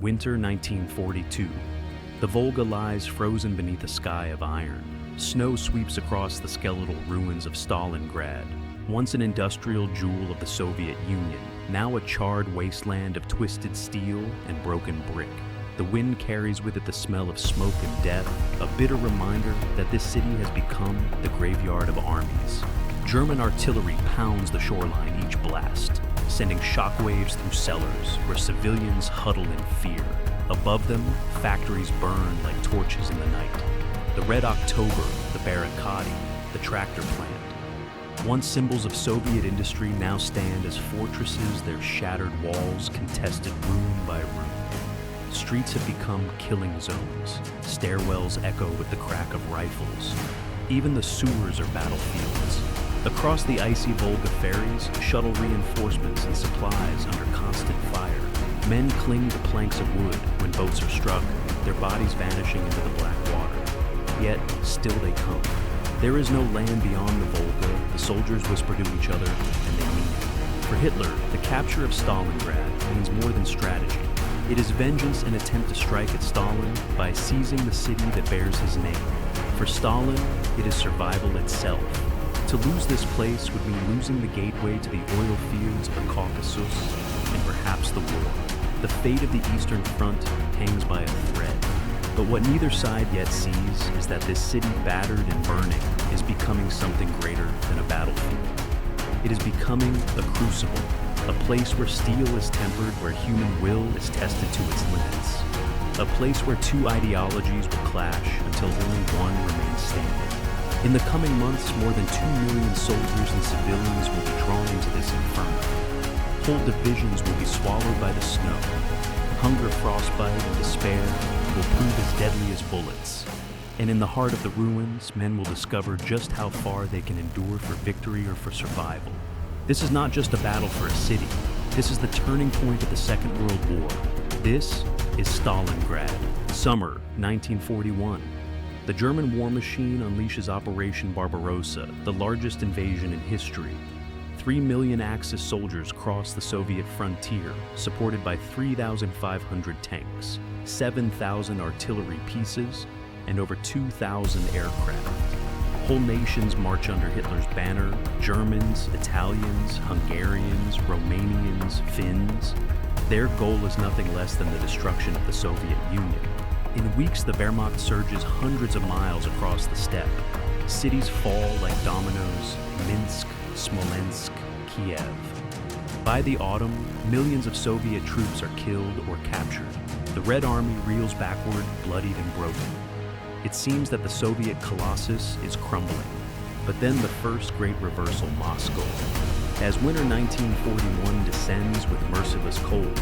Winter 1942. The Volga lies frozen beneath a sky of iron. Snow sweeps across the skeletal ruins of Stalingrad, once an industrial jewel of the Soviet Union, now a charred wasteland of twisted steel and broken brick. The wind carries with it the smell of smoke and death, a bitter reminder that this city has become the graveyard of armies. German artillery pounds the shoreline each blast, sending shockwaves through cellars where civilians huddle in fear. Above them, factories burn like torches in the night. The Red October, the barricade, the tractor plant. Once symbols of Soviet industry now stand as fortresses, their shattered walls contested room by room. Streets have become killing zones. Stairwells echo with the crack of rifles. Even the sewers are battlefields. Across the icy Volga ferries, shuttle reinforcements and supplies under constant fire. Men cling to planks of wood when boats are struck, their bodies vanishing into the black water. Yet, still they come. There is no land beyond the Volga, the soldiers whisper to each other, and they mean it. For Hitler, the capture of Stalingrad means more than strategy. It is vengeance and attempt to strike at Stalin by seizing the city that bears his name. For Stalin, it is survival itself. To lose this place would mean losing the gateway to the oil fields of the Caucasus and perhaps the war. The fate of the Eastern Front hangs by a thread. But what neither side yet sees is that this city battered and burning is becoming something greater than a battlefield. It is becoming a crucible, a place where steel is tempered, where human will is tested to its limits. A place where two ideologies will clash until only one remains standing. In the coming months, more than 2 million soldiers and civilians will be drawn into this inferno. Whole divisions will be swallowed by the snow. Hunger, frostbite, and despair will prove as deadly as bullets. And in the heart of the ruins, men will discover just how far they can endure for victory or for survival. This is not just a battle for a city. This is the turning point of the Second World War. This is Stalingrad, summer 1941. The German war machine unleashes Operation Barbarossa, the largest invasion in history. 3 million Axis soldiers cross the Soviet frontier, supported by 3,500 tanks, 7,000 artillery pieces, and over 2,000 aircraft. Whole nations march under Hitler's banner: Germans, Italians, Hungarians, Romanians, Finns. Their goal is nothing less than the destruction of the Soviet Union. In weeks, the Wehrmacht surges hundreds of miles across the steppe. Cities fall like dominoes: Minsk, Smolensk, Kiev. By the autumn, millions of Soviet troops are killed or captured. The Red Army reels backward, bloodied and broken. It seems that the Soviet colossus is crumbling. But then the first great reversal, Moscow. As winter 1941 descends with merciless cold,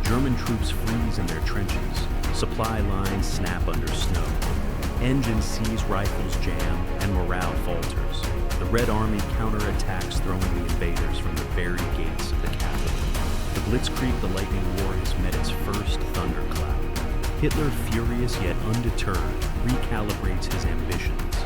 German troops freeze in their trenches. Supply lines snap under snow. Engines seize, rifles jam, and morale falters. The Red Army counterattacks, throwing the invaders from the very gates of the capital. The Blitzkrieg, the lightning war, has met its first thundercloud. Hitler, furious yet undeterred, recalibrates his ambitions.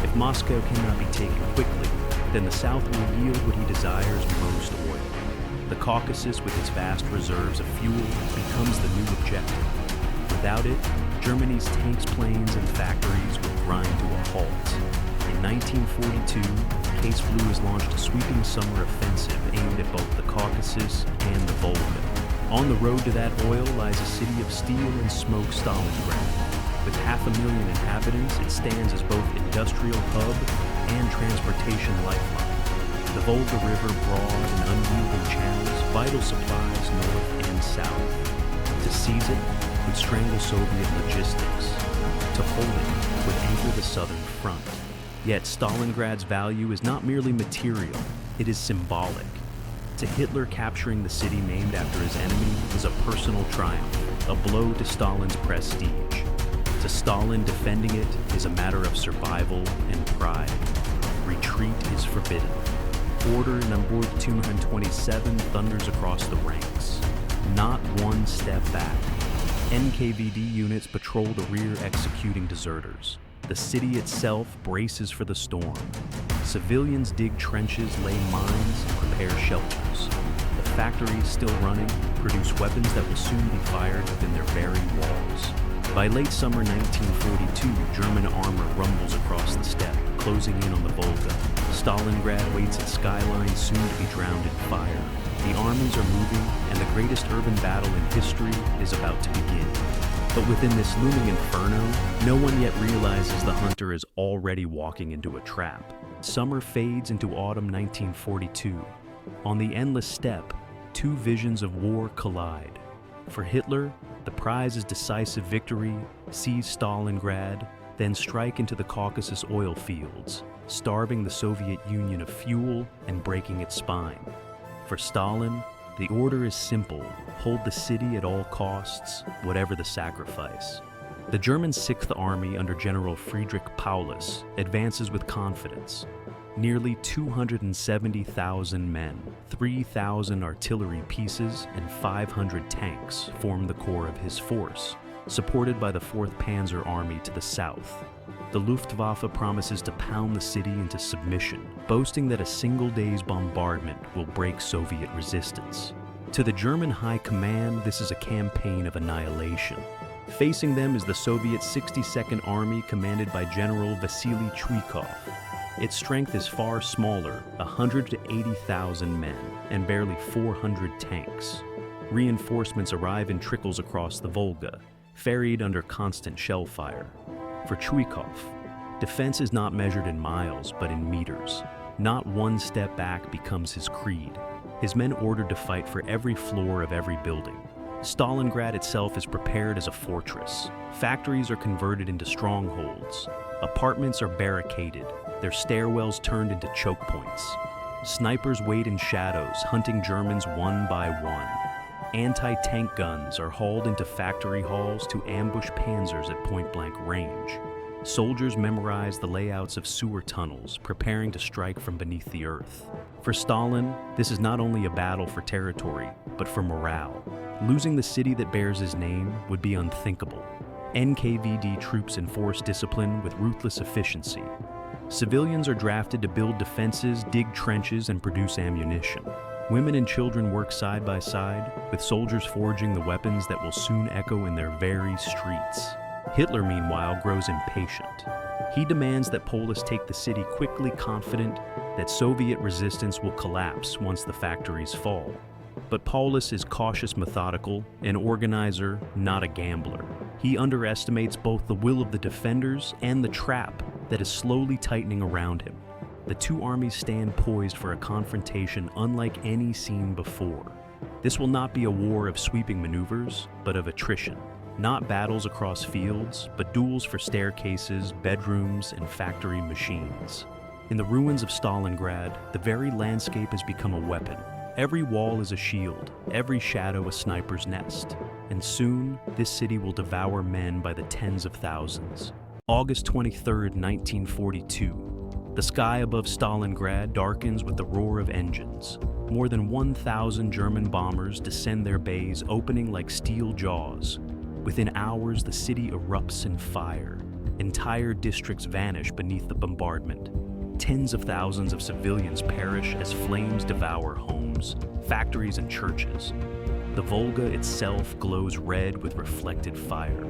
If Moscow cannot be taken quickly, then the South will yield what he desires most: oil. The Caucasus, with its vast reserves of fuel, becomes the new objective. Without it, Germany's tanks, planes, and factories will grind to a halt. In 1942, Case Blue has launched a sweeping summer offensive aimed at both the Caucasus and the Volga. On the road to that oil lies a city of steel and smoke, Stalingrad. With 500,000 inhabitants, it stands as both industrial hub and transportation lifeline. The Volga River, broad and unyielding channels, vital supplies north and south. To seize it would strangle Soviet logistics. To hold it would anchor the southern front. Yet Stalingrad's value is not merely material, it is symbolic. To Hitler, capturing the city named after his enemy was a personal triumph, a blow to Stalin's prestige. To Stalin, defending it is a matter of survival and pride. Retreat is forbidden. Order number 227 thunders across the ranks. Not one step back. NKVD units patrol the rear, executing deserters. The city itself braces for the storm. Civilians dig trenches, lay mines, and prepare shelters. The factories, still running, produce weapons that will soon be fired within their By late summer 1942, German armor rumbles across the steppe, closing in on the Volga. Stalingrad waits its skyline, soon to be drowned in fire. The armies are moving, and the greatest urban battle in history is about to begin. But within this looming inferno, no one yet realizes the hunter is already walking into a trap. Summer fades into autumn 1942. On the endless steppe, two visions of war collide. For Hitler, the prize is decisive victory, seize Stalingrad, then strike into the Caucasus oil fields, starving the Soviet Union of fuel and breaking its spine. For Stalin, the order is simple: hold the city at all costs, whatever the sacrifice. The German 6th Army under General Friedrich Paulus advances with confidence. Nearly 270,000 men, 3,000 artillery pieces, and 500 tanks form the core of his force, supported by the 4th Panzer Army to the south. The Luftwaffe promises to pound the city into submission, boasting that a single day's bombardment will break Soviet resistance. To the German High Command, this is a campaign of annihilation. Facing them is the Soviet 62nd Army commanded by General Vasily Chuikov. Its strength is far smaller, 180,000 men, and barely 400 tanks. Reinforcements arrive in trickles across the Volga, ferried under constant shell fire. For Chuikov, defense is not measured in miles, but in meters. Not one step back becomes his creed. His men ordered to fight for every floor of every building. Stalingrad itself is prepared as a fortress. Factories are converted into strongholds. Apartments are barricaded, their stairwells turned into choke points. Snipers wait in shadows, hunting Germans one by one. Anti-tank guns are hauled into factory halls to ambush panzers at point-blank range. Soldiers memorize the layouts of sewer tunnels, preparing to strike from beneath the earth. For Stalin, this is not only a battle for territory, but for morale. Losing the city that bears his name would be unthinkable. NKVD troops enforce discipline with ruthless efficiency. Civilians are drafted to build defenses, dig trenches, and produce ammunition. Women and children work side by side, with soldiers forging the weapons that will soon echo in their very streets. Hitler, meanwhile, grows impatient. He demands that Paulus take the city quickly, confident that Soviet resistance will collapse once the factories fall. But Paulus is cautious, methodical, an organizer, not a gambler. He underestimates both the will of the defenders and the trap that is slowly tightening around him. The two armies stand poised for a confrontation unlike any seen before. This will not be a war of sweeping maneuvers, but of attrition. Not battles across fields, but duels for staircases, bedrooms, and factory machines. In the ruins of Stalingrad, the very landscape has become a weapon. Every wall is a shield, every shadow a sniper's nest. And soon, this city will devour men by the tens of thousands. August 23, 1942. The sky above Stalingrad darkens with the roar of engines. More than 1,000 German bombers descend their bays, opening like steel jaws. Within hours, the city erupts in fire. Entire districts vanish beneath the bombardment. Tens of thousands of civilians perish as flames devour homes, factories, and churches. The Volga itself glows red with reflected fire.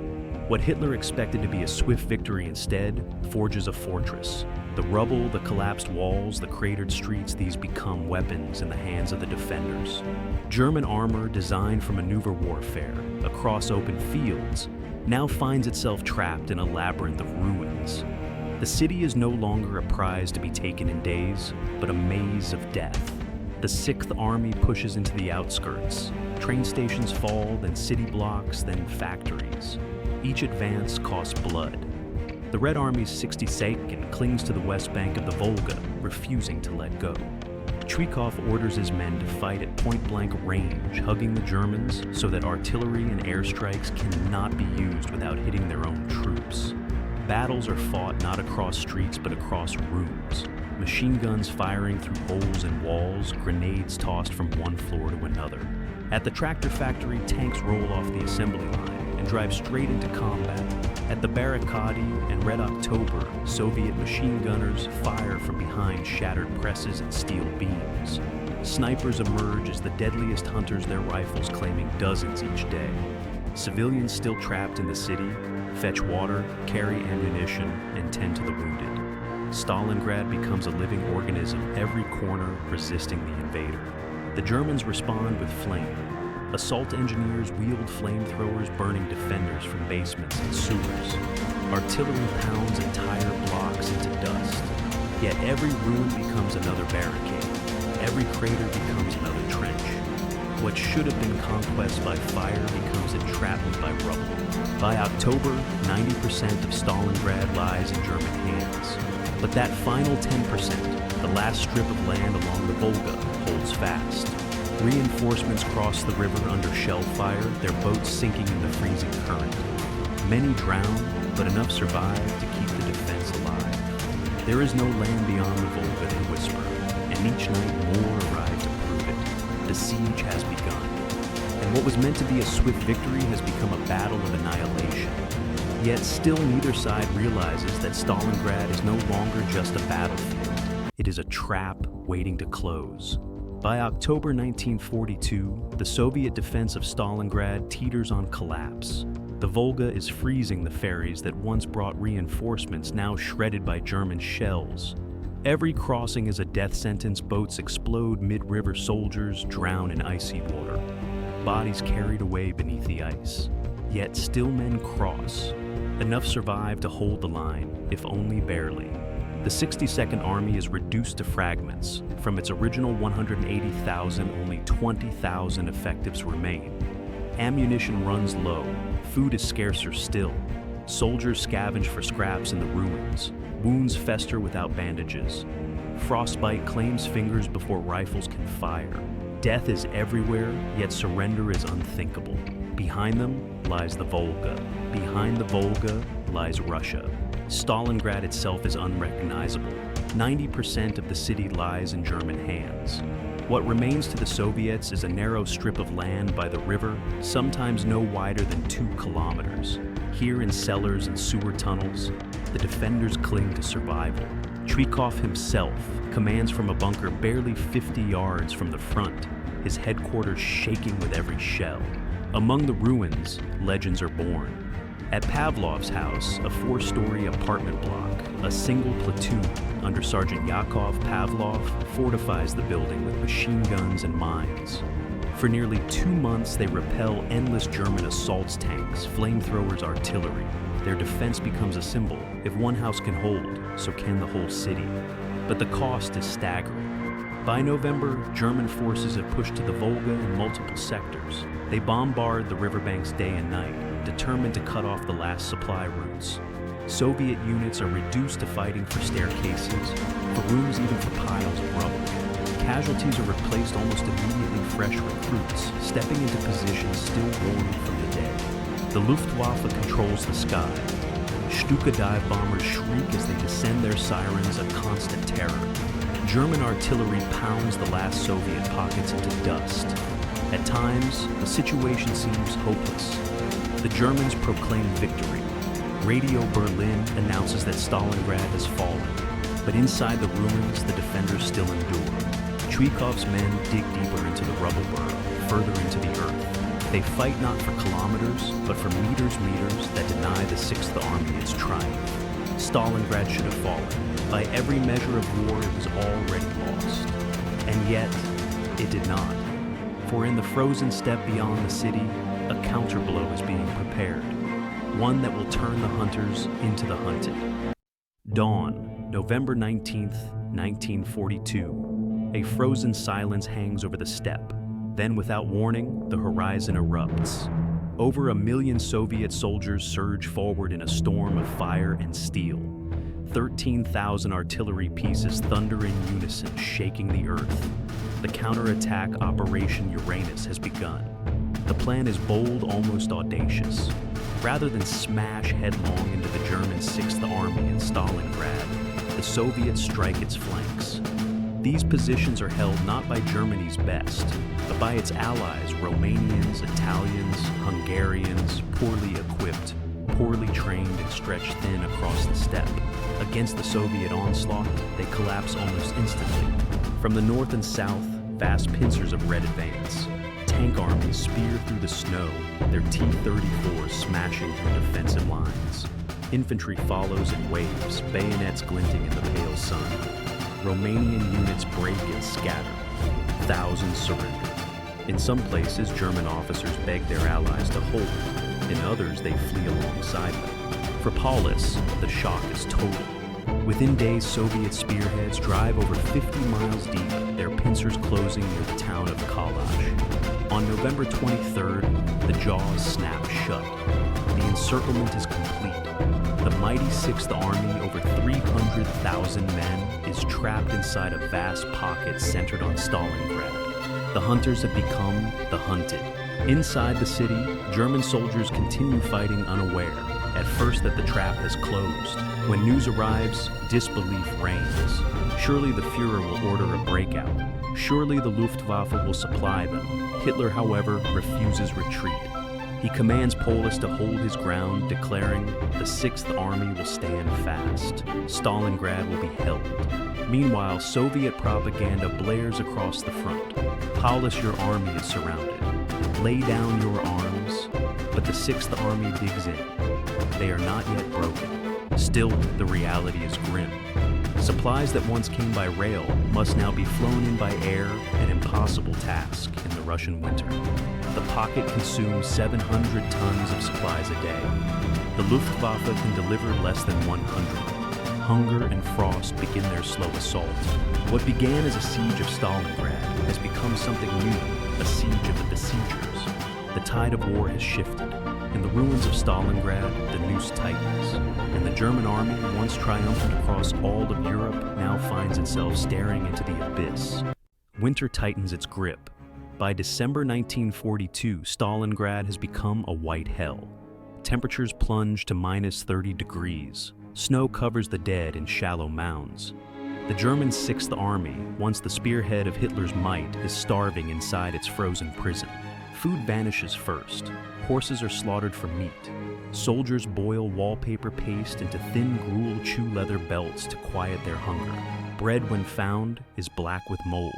What Hitler expected to be a swift victory instead forges a fortress. The rubble, the collapsed walls, the cratered streets, these become weapons in the hands of the defenders. German armor designed for maneuver warfare across open fields now finds itself trapped in a labyrinth of ruins. The city is no longer a prize to be taken in days, but a maze of death. The 6th Army pushes into the outskirts. Train stations fall, then city blocks, then factories. Each advance costs blood. The Red Army's 62nd clings to the west bank of the Volga, refusing to let go. Chuikov orders his men to fight at point-blank range, hugging the Germans so that artillery and airstrikes cannot be used without hitting their own troops. Battles are fought not across streets but across rooms. Machine guns firing through holes in walls, grenades tossed from one floor to another. At the tractor factory, tanks roll off the assembly line and drive straight into combat. At the Barricadi and Red October, Soviet machine gunners fire from behind shattered presses and steel beams. Snipers emerge as the deadliest hunters their rifles, claiming dozens each day. Civilians still trapped in the city fetch water, carry ammunition, and tend to the wounded. Stalingrad becomes a living organism, every corner resisting the invader. The Germans respond with flame. Assault engineers wield flamethrowers, burning defenders from basements and sewers. Artillery pounds entire blocks into dust. Yet every ruin becomes another barricade. Every crater becomes another trench. What should have been conquest by fire becomes entrapment by rubble. By October, 90% of Stalingrad lies in German hands. But that final 10%, the last strip of land along the Volga, holds fast. Reinforcements cross the river under shell fire, their boats sinking in the freezing current. Many drown, but enough survive to keep the defense alive. There is no land beyond the Volga, they whisper, and each night more arrive to prove it. The siege has begun. And what was meant to be a swift victory has become a battle of annihilation. Yet still neither side realizes that Stalingrad is no longer just a battlefield. It is a trap waiting to close. By October 1942, the Soviet defense of Stalingrad teeters on collapse. The Volga is freezing the ferries that once brought reinforcements, now shredded by German shells. Every crossing is a death sentence, boats explode mid-river, soldiers drown in icy water. Bodies carried away beneath the ice. Yet still men cross. Enough survive to hold the line, if only barely. The 62nd Army is reduced to fragments. From its original 180,000, only 20,000 effectives remain. Ammunition runs low, food is scarcer still. Soldiers scavenge for scraps in the ruins. Wounds fester without bandages. Frostbite claims fingers before rifles can fire. Death is everywhere, yet surrender is unthinkable. Behind them lies the Volga. Behind the Volga lies Russia. Stalingrad itself is unrecognizable. 90% of the city lies in German hands. What remains to the Soviets is a narrow strip of land by the river, sometimes no wider than 2 kilometers. Here in cellars and sewer tunnels, the defenders cling to survival. Chuikov himself commands from a bunker barely 50 yards from the front, his headquarters shaking with every shell. Among the ruins, legends are born. At Pavlov's house, a 4-story apartment block, a single platoon under Sergeant Yakov Pavlov fortifies the building with machine guns and mines. For nearly 2 months, they repel endless German assault tanks, flamethrowers, artillery. Their defense becomes a symbol. If one house can hold, so can the whole city. But the cost is staggering. By November, German forces have pushed to the Volga in multiple sectors. They bombard the riverbanks day and night, determined to cut off the last supply routes. Soviet units are reduced to fighting for staircases, for rooms, even for piles of rubble. Casualties are replaced almost immediately, fresh recruits, stepping into positions still warm from the dead. The Luftwaffe controls the sky. Stuka dive bombers shriek as they descend their sirens, a constant terror. German artillery pounds the last Soviet pockets into dust. At times, the situation seems hopeless. The Germans proclaim victory. Radio Berlin announces that Stalingrad has fallen. But inside the ruins, the defenders still endure. Chuikov's men dig deeper into the rubble burrow, further into the earth. They fight not for kilometers, but for meters that deny the 6th Army its triumph. Stalingrad should have fallen. By every measure of war, it was already lost. And yet, it did not. For in the frozen steppe beyond the city, a counterblow is being prepared. One that will turn the hunters into the hunted. Dawn, November 19th, 1942. A frozen silence hangs over the steppe. Then, without warning, the horizon erupts. Over 1 million Soviet soldiers surge forward in a storm of fire and steel. 13,000 artillery pieces thunder in unison, shaking the earth. The counterattack Operation Uranus has begun. The plan is bold, almost audacious. Rather than smash headlong into the German 6th Army in Stalingrad, the Soviets strike its flanks. These positions are held not by Germany's best, but by its allies, Romanians, Italians, Hungarians, poorly equipped, poorly trained, and stretched thin across the steppe. Against the Soviet onslaught, they collapse almost instantly. From the north and south, vast pincers of red advance. tank armies spear through the snow, their T-34s smashing through defensive lines. Infantry follows in waves, bayonets glinting in the pale sun. Romanian units break and scatter. Thousands surrender. In some places, German officers beg their allies to hold. In others, they flee alongside them. For Paulus, the shock is total. Within days, Soviet spearheads drive over 50 miles deep, their pincers closing near the town of Kalash. On November 23rd, the jaws snap shut. The encirclement is complete. The mighty 6th Army, over 300,000 men, is trapped inside a vast pocket centered on Stalingrad. The hunters have become the hunted. Inside the city, German soldiers continue fighting unaware, at first that the trap has closed. When news arrives, disbelief reigns. Surely the Führer will order a breakout. Surely the Luftwaffe will supply them. Hitler, however, refuses retreat. He commands Paulus to hold his ground, declaring, "The 6th Army will stand fast. Stalingrad will be held." Meanwhile, Soviet propaganda blares across the front. "Paulus, your army is surrounded. Lay down your arms." But the 6th Army digs in. They are not yet broken. Still, the reality is grim. Supplies that once came by rail must now be flown in by air, an impossible task in the Russian winter. The pocket consumes 700 tons of supplies a day. The Luftwaffe can deliver less than 100. Hunger and frost begin their slow assault. What began as a siege of Stalingrad has become something new, a siege of the besiegers. The tide of war has shifted. In the ruins of Stalingrad, the noose tightens, and the German army, once triumphant across all of Europe, now finds itself staring into the abyss. Winter tightens its grip. By December 1942, Stalingrad has become a white hell. Temperatures plunge to minus 30 degrees. Snow covers the dead in shallow mounds. The German 6th Army, once the spearhead of Hitler's might, is starving inside its frozen prison. Food vanishes first. Horses are slaughtered for meat. Soldiers boil wallpaper paste into thin gruel chew leather belts to quiet their hunger. Bread, when found, is black with mold.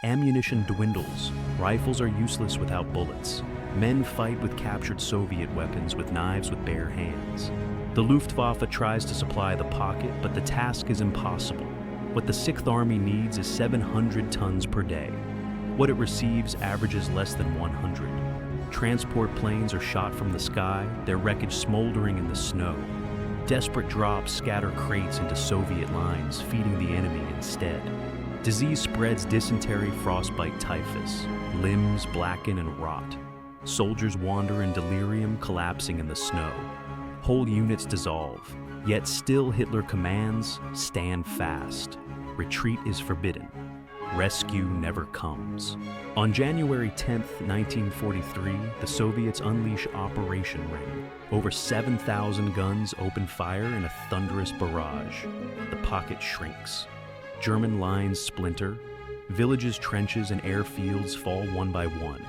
Ammunition dwindles. Rifles are useless without bullets. Men fight with captured Soviet weapons with knives with bare hands. The Luftwaffe tries to supply the pocket, but the task is impossible. What the 6th Army needs is 700 tons per day. What it receives averages less than 100. Transport planes are shot from the sky, their wreckage smoldering in the snow. Desperate drops scatter crates into Soviet lines, feeding the enemy instead. Disease spreads: dysentery, frostbite, typhus. Limbs blacken and rot. Soldiers wander in delirium, collapsing in the snow. Whole units dissolve. Yet still Hitler commands, stand fast. Retreat is forbidden. Rescue never comes. On January 10, 1943, the Soviets unleash Operation Ring. Over 7,000 guns open fire in a thunderous barrage. The pocket shrinks. German lines splinter. Villages, trenches, and airfields fall one by one.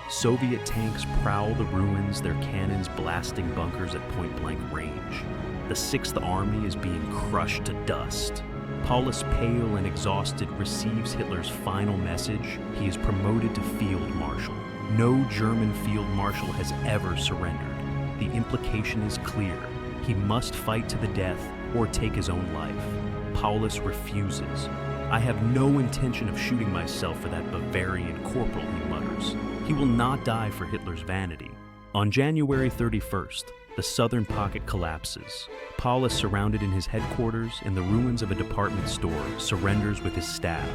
Soviet tanks prowl the ruins, their cannons blasting bunkers at point-blank range. The 6th Army is being crushed to dust. Paulus, pale and exhausted, receives Hitler's final message. He is promoted to Field Marshal. No German Field Marshal has ever surrendered. The implication is clear. He must fight to the death or take his own life. Paulus refuses. "I have no intention of shooting myself for that Bavarian corporal," he mutters. He will not die for Hitler's vanity. On January 31st, the southern pocket collapses. Paulus, surrounded in his headquarters in the ruins of a department store, surrenders with his staff.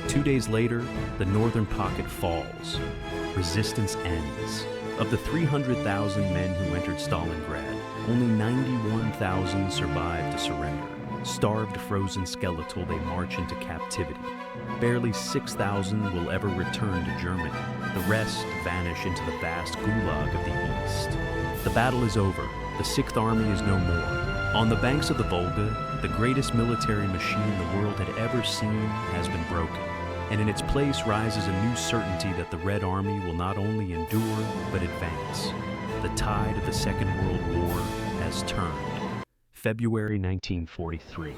2 days later, the northern pocket falls. Resistance ends. Of the 300,000 men who entered Stalingrad, only 91,000 survived to surrender. Starved, frozen, skeletal, they march into captivity. Barely 6,000 will ever return to Germany. The rest vanish into the vast gulag of the East. The battle is over. The 6th Army is no more. On the banks of the Volga, the greatest military machine the world had ever seen has been broken. And in its place rises a new certainty that the Red Army will not only endure, but advance. The tide of the Second World War has turned. February 1943.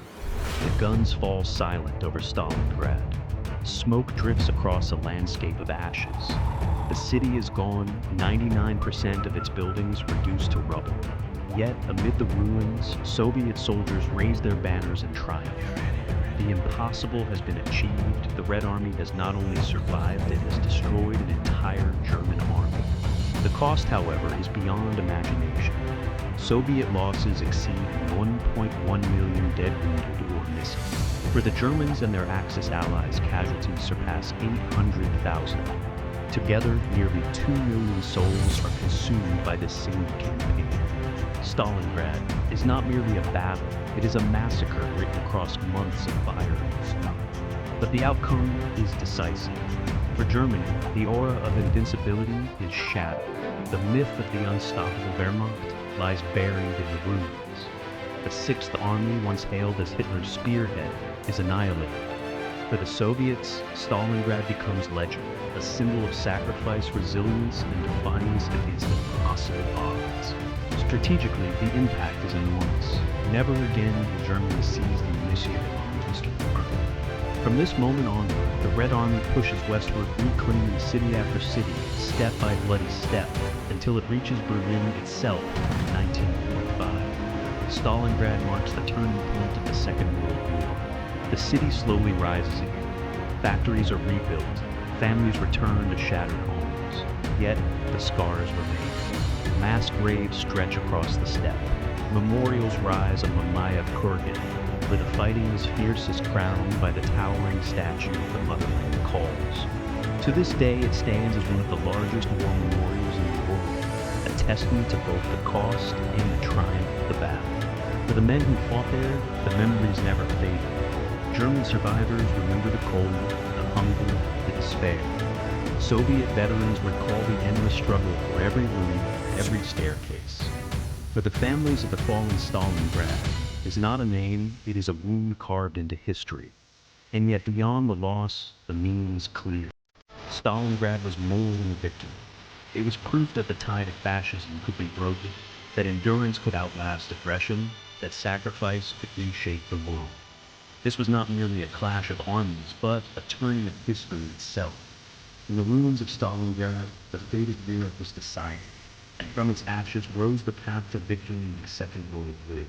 The guns fall silent over Stalingrad. Smoke drifts across a landscape of ashes. The city is gone, 99% of its buildings reduced to rubble. Yet, amid the ruins, Soviet soldiers raise their banners in triumph. The impossible has been achieved. The Red Army has not only survived, it has destroyed an entire German army. The cost, however, is beyond imagination. Soviet losses exceed 1.1 million dead, wounded, or missing. For the Germans and their Axis allies, casualties surpass 800,000. Together, nearly 2 million souls are consumed by this single campaign. Stalingrad is not merely a battle, it is a massacre written across months of fire and smoke. But the outcome is decisive. For Germany, the aura of invincibility is shattered. The myth of the unstoppable Wehrmacht lies buried in the ruins. The Sixth Army, once hailed as Hitler's spearhead, is annihilated. For the Soviets, Stalingrad becomes legend, a symbol of sacrifice, resilience, and defiance against impossible odds. Strategically, the impact is enormous. Never again will Germany seize the initiative on Western front. From this moment onward, the Red Army pushes westward, reclaiming city after city, step by bloody step, until it reaches Berlin itself in 1945. Stalingrad marks the turning point of the Second World War. The city slowly rises again. Factories are rebuilt. Families return to shattered homes. Yet, the scars remain. Mass graves stretch across the steppe. Memorials rise on Mamaya Kurgan, where the fighting is fiercest, crowned by the towering statue of the motherland calls. To this day, it stands as one of the largest war memorials in the world, a testament to both the cost and the triumph of the battle. For the men who fought there, the memories never fade. German survivors remember the cold, the hunger, the despair. Soviet veterans recall the endless struggle for every room, every staircase. For the families of the fallen Stalingrad is not a name, it is a wound carved into history. And yet beyond the loss, the meaning is clear. Stalingrad was more than a victory. It was proof that the tide of fascism could be broken, that endurance could outlast aggression, that sacrifice could reshape the world. This was not merely a clash of armies, but a turning of history itself. In the ruins of Stalingrad, the fate of Europe was decided, and from its ashes rose the path to victory in the Second World War.